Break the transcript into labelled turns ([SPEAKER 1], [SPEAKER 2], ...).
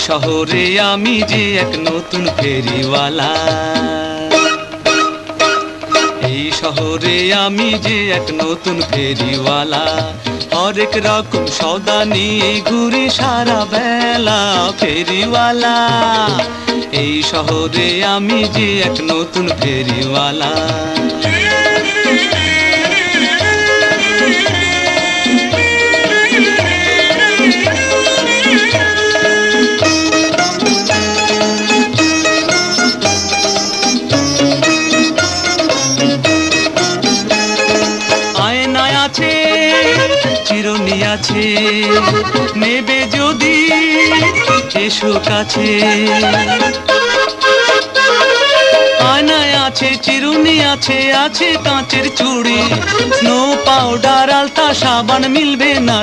[SPEAKER 1] শহরে আমি যে এক নতুন ফেরিওয়ালা, এই শহরে আমি যে এক নতুন ফেরিওয়ালা। হরেক রকম সওদা নিয়ে ঘুরি সারা বেলা ফেরিওয়ালা, এই শহরে আমি যে এক নতুন ফেরিওয়ালা। আয়নায় আছে চিরুনি আছে, নেবে যদি এসো কাছে। আয়নায় আছে চিরুনি আছে, আছে কাঁচের চুড়ি, স্নো পাউডার আলতা সাবান মিলবে না।